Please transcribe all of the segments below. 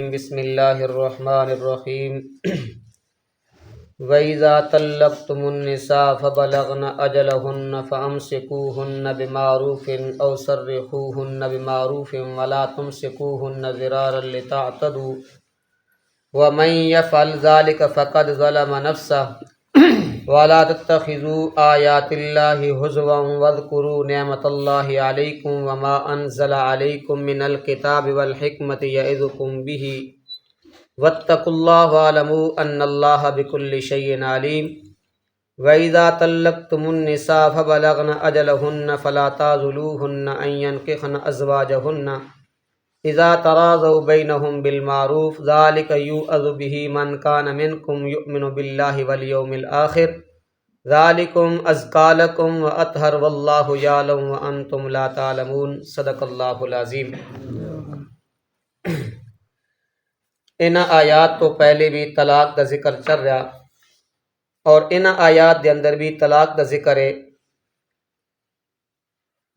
بسم اللہ الرحمن الرحیم وَإِذَا طَلَّقْتُمُ النِّسَاءَ فَبَلَغْنَ أَجَلَهُنَّ فَأَمْسِكُوهُنَّ بِمَعْرُوفٍ أَوْ سَرِّحُوهُنَّ بِمَعْرُوفٍ وَلَا تُمْسِكُوهُنَّ ضِرَارًا لِتَعْتَدُوا وَمَنْ يَفْعَلْ ذَلِكَ فَقَدْ ظَلَمَ نَفْسَهُ وَلَا تَتَّخِذُوا آيَاتِ اللَّهِ هُزُوًا وَاذْكُرُوا نِعْمَةَ اللَّهِ عَلَيْكُمْ وَمَا أَنزَلَ عَلَيْكُمْ مِنَ الْكِتَابِ وَالْحِكْمَةِ يَعِظُكُمْ بِهِ وَاتَّقُوا اللَّهَ وَاعْلَمُوا أَنَّ اللَّهَ بِكُلِّ شَيْءٍ عَلِيمٌ وَإِذَا طَلَّقْتُمُ النِّسَاءَ فَبَلَغْنَ أَجَلَهُنَّ فَلَا تَعْضُلُوهُنَّ أَن يَنكِحْنَ أَزْوَاجَهُنَّ إِذَا تَرَاضَوْا بَيْنَهُم بِالْمَعْرُوفِ ذَلِكَ يُوعَظُ بِهِ مَنْ كَانَ مِنكُمْ يُؤْمِنُ بِاللَّهِ وَالْيَوْمِ الْآخِرِ ذَلِكُمْ أَزْكَىٰ لَكُمْ وَأَطْهَرُ وَاللَّهُ يَعْلَمُ وَأَنْتُمْ لَا تَعْلَمُونَ صدق اللہ العظیم۔ ان آیات تو پہلے بھی طلاق کا ذکر چل رہا اور ان آیات دے اندر بھی طلاق کا ذکر ہے۔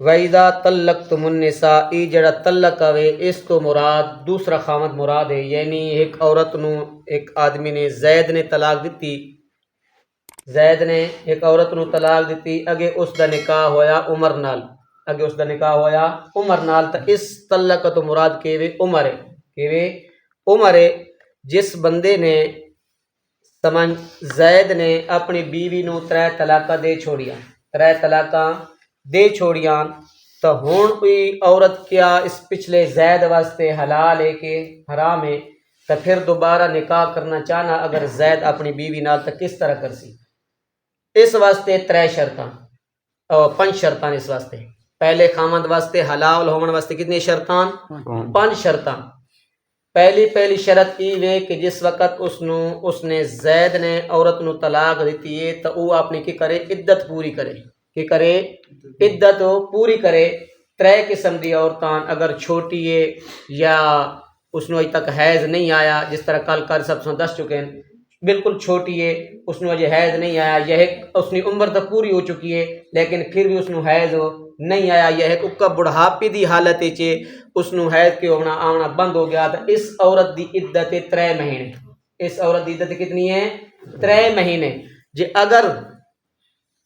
وَإِذَا طَلَّقْتُمُ النِّسَاءَ ای جڑا طلق آوے اس تو مراد دوسرا خامد مراد ہے، یعنی ایک عورت نو ایک آدمی نے زید نے طلاق دیتی، زید نے ایک عورت نو طلاق دیتی، اگے اس دا نکاح ہویا عمر نال، اگے اس دا نکاح ہویا عمر نال، تو اس طلق تو مراد کیوے عمر ہے، کیوے عمر ہے۔ جس بندے نے سمجھ زید نے اپنی بیوی نو 3 طلاقاں دے چھوڑیاں، 3 طلاقاں دے چھوڑیاں، تو ہون کوئی عورت کیا اس پچھلے زید واسطے حلال ہے کہ حرام ہے؟ تو پھر دوبارہ نکاح کرنا چاہنا اگر زید اپنی بیوی نال تو کس طرح کر سی؟ اس واسطے 3 شرطاں اور 5 شرطاں اس واسطے۔ پہلے خامد واسطے حلال ہون واسطے کتنی شرطاں؟ 5 شرطاں۔ پہلی شرط یہ ہے کہ جس وقت اس نے زید نے عورت نو طلاق دیتی ہے تو وہ اپنی کی کرے عدت پوری کرے، کی کرے عدت پوری کرے۔ 3 قسم دی عورتاں اگر چھوٹی ہے یا اس نو اج تک حیض نہیں آیا، جس طرح کل سب سے دس چکے ہیں، بالکل چھوٹی ہے اس نو اجے حیض نہیں آیا، یہ اس کی عمر تو پوری ہو چکی ہے لیکن پھر بھی اس نو حیض نہیں آیا، یہ ایک اکا بڑھاپی دی حالت ہے اس نو حیض کے آنا بند ہو گیا، تو اس عورت دی عدت 3 مہینے۔ اس عورت دی عدت کتنی ہے؟ 3 مہینے۔ جی اگر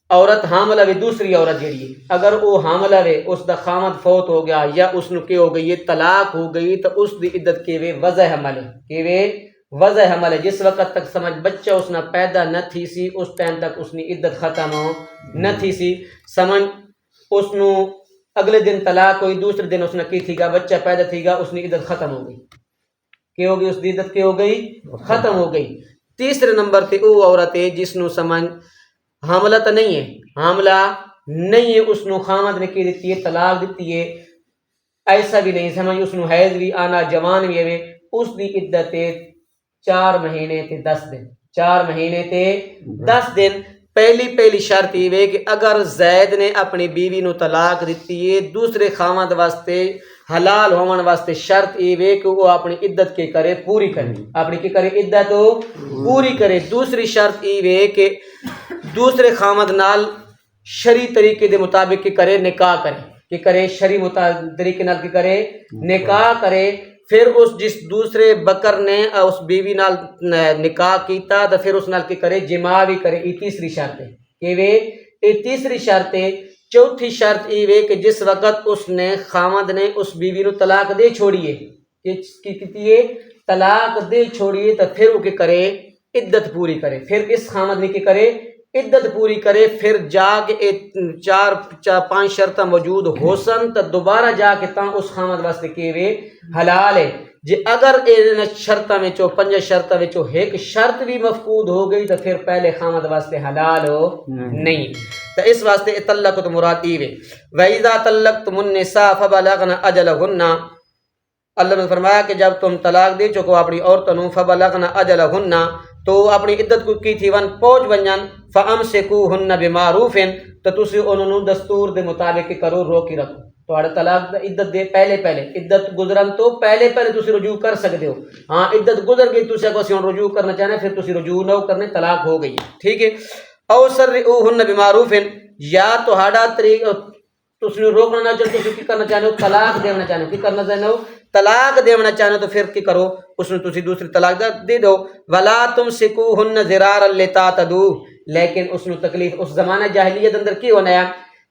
عورت حاملہ ہے، دوسری عورت جیڑی ہے اگر وہ حاملہ ہے، اس دا خامد فوت ہو گیا یا اس نو کیا ہو گئی طلاق ہو گئی، تو اس دی عدت کیوے وضع حمل ہے، کیوے وضع حمل ہے۔ جس وقت تک سمجھ بچہ اس نے پیدا نہ تھی سی اس ٹائم تک اس کی عدت ختم نہ تھی سی، سمجھ اس نو اگلے دن طلاق ہوئی، دوسرے دن اس نے کی تھی گا بچہ پیدا تھی گا، اس کی عدت ختم ہو گئی، کیا ہو گئی؟ اس کی عدت کیا ہو گئی؟ ختم ہو گئی۔ تیسرے نمبر پہ وہ عورت ہے جس نو سمجھ حاملہ تو نہیں ہے، حاملہ نہیں ہے، اس نو خامد نے کی دیتی ہے طلاق دیتی ہے، ایسا بھی نہیں سمجھ اس نو حیض بھی آنا جوان بھی ہے، اس دی عدت 4 مہینے تے 10 دن، 4 مہینے تے 10 دن۔ پہلی شرط یہ ہے کہ اگر زید نے اپنی بیوی نو طلاق دیتی ہے دوسرے خامد واسطے حلال ہون واسطے شرط یہ ہے کہ وہ اپنی عدت کے کرے پوری کرے، اپنی کی کرے عدت پوری کرے۔ دوسری شرط یہ ہے کہ دوسرے خامد نال شرعی طریقے دے مطابق کی کرے نکاح کرے، کہ کرے شرعی طریقے نال کی کرے نکاح کرے۔ پھر اس جس دوسرے بکر نے اس بیوی نال نکاح کیتا تو پھر اس نال کی کرے جماع بھی کرے، یہ تیسری شرط ہے، کہ یہ تیسری شرط ہے۔ چوتھی شرط یہ ہے کہ جس وقت اس نے خامد نے اس بیوی نو طلاق دے چھوڑیے، کہ طلاق دے چھوڑیے، تو پھر وہ کی کرے عدت پوری کرے، پھر اس خامد نے کی کرے عدت پوری کرے، پھر جا کے 4-5 شرطیں موجود ہو سن تو دوبارہ جا کے تاں اس خامد واسطے کیوے حلال ہے۔ جی اگر ان شرطوں میں 5 شرطوں میں ایک شرط بھی مفقود ہو گئی تو پھر پہلے خامد واسطے حلال ہو نہیں، تو اس واسطے طلق تو مراد یہ ہے۔ وَإِذَا طَلَّقْتُمُ النِّسَاءَ فَبَلَغْنَ أَجَلَهُنَّ، اللہ نے فرمایا کہ جب تم طلاق دے چکو اپنی عورتوں فَبَلَغْنَ أَجَلَهُنَّ، تو اپنی عدت کو کی تھی ون پہنچ ونجن، فَأَمْسِكُوهُنَّ بِمَعْرُوفٍ، تو تسی انہوں دستور دے مطابق کرو، روکی رکھو۔ تو طلاق عدت دے پہلے عدت گزرن تو پہلے تسی رجوع کر سکتے ہو، ہاں عدت گزر گئی تسی کو ہن رجوع کرنا چاہنا پھر تسی رجوع نہ کرنے، طلاق ہو گئی، ٹھیک ہے۔ او سرّئوهن بمعروف، یا تہاڈا طریقہ تسی روکنا نہ چاہتے، تسی کی کرنا چاہتے ہو طلاق دینا چاہتے ہو، کی کرنا چاہتے ہو طلاق دینا چاہنا تو پھر کی کرو اس نے تسی دوسری طلاق دے دو ولا تمسکوہن ضرارا لتعتدوا لیکن اس نے تکلیف اس زمانہ جاہلیت اندر کی ہونا ہے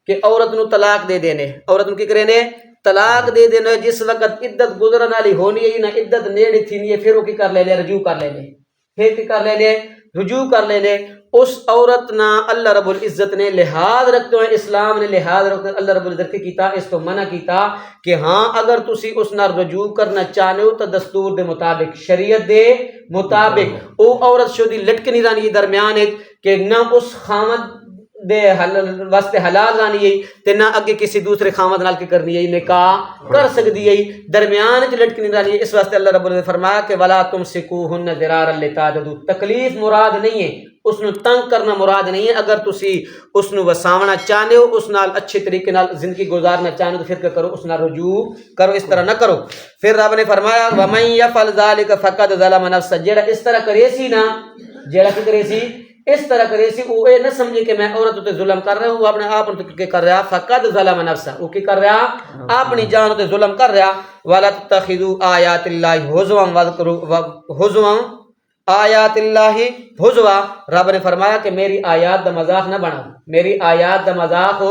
کہ عورت نو طلاق دے دینے عورت نو کی کرنے طلاق دے دینے جس وقت عدت گزرن والی ہونی ہے نہ عدت نیڑی تھی نہیں پھر وہ کی کر لے رجوع کر لے پھر کی کر لے رجوع کر لے اس عورت نہ اللہ رب العزت نے لحاظ رکھتے ہیں اسلام نے لحاظ رکھتے اللہ رب العزت کی کیتا اس کو منع کیتا کہ ہاں اگر تسی اس نہ رجوع کرنا چاہنے ہو تو دستور دے مطابق شریعت دے مطابق او عورت شدی لٹکنی رانی درمیان ہے کہ نہ اس خامد دے واسطے حلال رانی ہے تے نہ اگے کسی دوسرے خامد نال کی کرنی ہے نکاح کر سکتی ہے درمیان وچ لٹکنی رانی ہے اس واسطے اللہ رب العزت فرمایا کہ ولا تمسکوہن ضرارا لتعتدوا تکلیف مراد نہیں ہے اس نو تنگ کرنا مراد نہیں ہے اگر تسی اس نو وساونا چاہنے ہو اس نال اچھے طریقے نال زندگی گزارنا چاہنے ہو تو پھر کیا کرو اس نال رجوع کرو اس طرح نہ کرو پھر رب نے فرمایا ومن یفعل ذلک فقد ظلم نفسہ جیڑا اس طرح کرے سی نا جیڑا کی کرے سی اس طرح کرے سی وہ اے نہ سمجھے کہ میں عورت تے ظلم کر رہا ہوں وہ اپنے آپ تے کر رہا فقد ظلم نفسہ وہ کی کر رہا اپنی جان تے ظلم کر رہا ولا تتخذوا آیات اللہ ہزوا واذکروا ہزوا آیات اللہ ہزوا رب نے فرمایا کہ میری آیات دا مذاق نہ بناؤ میری آیات دا مذاق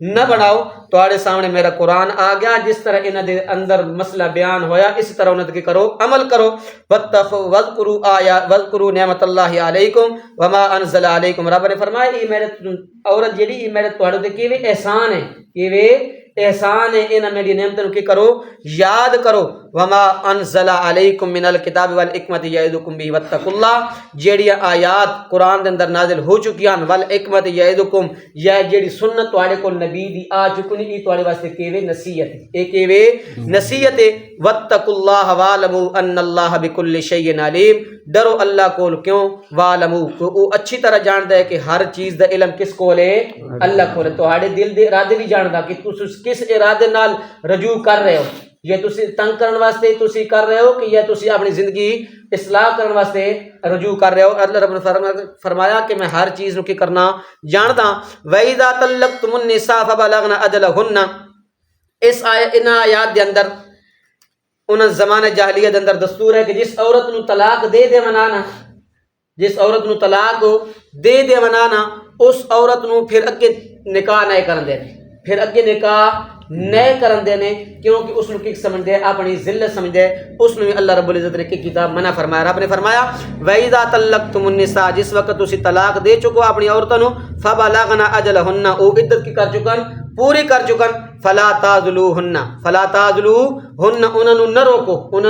نہ بناؤ تواڈے سامنے میرا قرآن آ گیا جس طرح انہاں دے اندر مسئلہ بیان ہویا اسی طرح انہاں تے کرو عمل کرو واذکروا آیات واذکروا نعمت اللہ علیکم وما انزل علیکم رب نے فرمایا یہ میرے عورت جڑی یہ میرے تواڈے تے کیویں احسان ہے کیویں احسان ہے انہاں میری نعمتوں کی کرو یاد کرو وما انزل علیکم من الکتاب والحکمت یعظکم بہ واتقوا اللہ جیڑیاں آیات قرآن دے اندر نازل ہو چکیاں والحکمت یعظکم یا جیڑی سنت تواڈے کول نبی دی آ چکنی یہ تواڈے واسطے کیویں نصیحت ہے اے کیویں نصیحت ہے واتقوا اللہ واعلموا ان اللہ بکل شیء علیم ڈرو اللہ کول کیوں واعلموا کہ وہ اچھی طرح جاندا ہے کہ ہر چیز دا علم کس کول ہے اللہ کول تواڈے دل دے ارادے بھی جاندا کہ تسی کس ارادے نال رجوع کر رہے ہو یہ تسی تنگ کرن واسطے تسی کر رہے ہو کہ یہ تسی اپنی زندگی اصلاح کرن واسطے رجوع کر رہے ہو اللہ رب نے فرمایا کہ میں ہر چیز نو کی کرنا جاندا وَإِذَا طَلَّقْتُمُ النِّسَاءَ فَبَلَغْنَ أَجَلَهُنَّ اس ان آیات دے اندر ان زمانہ جاہلیت اندر دستور ہے کہ جس عورت نو طلاق دے منانا جس عورت نو طلاق دے منانا اس عورت نو پھر اگے نکاح نہیں کرن دینے پھر اگے نکاح نئے کرن دینے کیونکہ اس نے کی سمجھ دے اپنی ذلت سمجھ دے اس نے اللہ رب العزت نے کی کتاب منع فرمایا رب نے فرمایا وَإِذَا طَلَّقْتُمُ النِّسَاءَ جس وقت تسی طلاق دے چکو اپنی عورتوں نو فَبَلَغْنَ أَجَلَهُنَّ او عدت کی کر چکن پوری کر چکن فلا تعذلوهن انہوں نہ روکو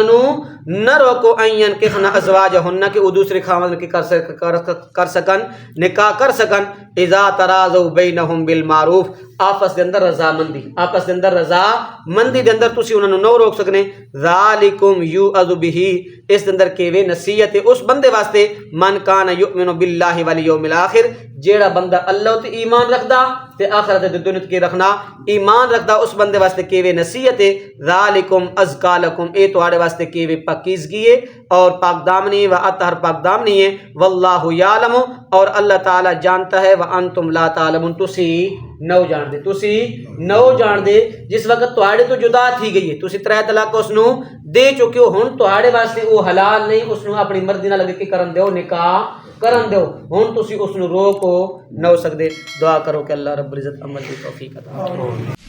نہ روکو این کہنا ازواجہن کہ وہ دوسرے خاوند کی کر سکن نکاح کر سکن اذا تراضوا بینہم بالمعروف آپس دے اندر رضا مندی دے اندر تسی انہوں نہ روک سکنے ذالکم یوعظ بہ اس دے اندر کیویں نصیحت اس بندے واسطے من کان یؤمن باللہ والیوم الآخر جیڑا بندہ اللہ تے ایمان رکھدا تے آخرت دے دنیا کے رکھنا ایمان رکھدا اس بندے واسطے کیویں نصیحت ہے ذالکم ازکا لکم اے تواڈے واسطے کیویں پاکیزگی ہے اور پاک دامنی و اطہر پاک دامنی ہے واللہ یعلم اور اللہ تعالی جانتا ہے وانتم لا تعلمون تسی نو جان دے جس وقت تواڈے تو جدا تھی گئی ہے تسی 3 طلاق اس نو دے چکے ہو ہن تواڈے واسطے وہ حلال نہیں اس نو اپنی مرضی نال لگے کے کرن دیو نکاح کرن دیو ہن تسی اس نو روکو نہ ہو سکدے دعا کرو کہ اللہ رب العزت عمل کی توفیق عطا فرمائے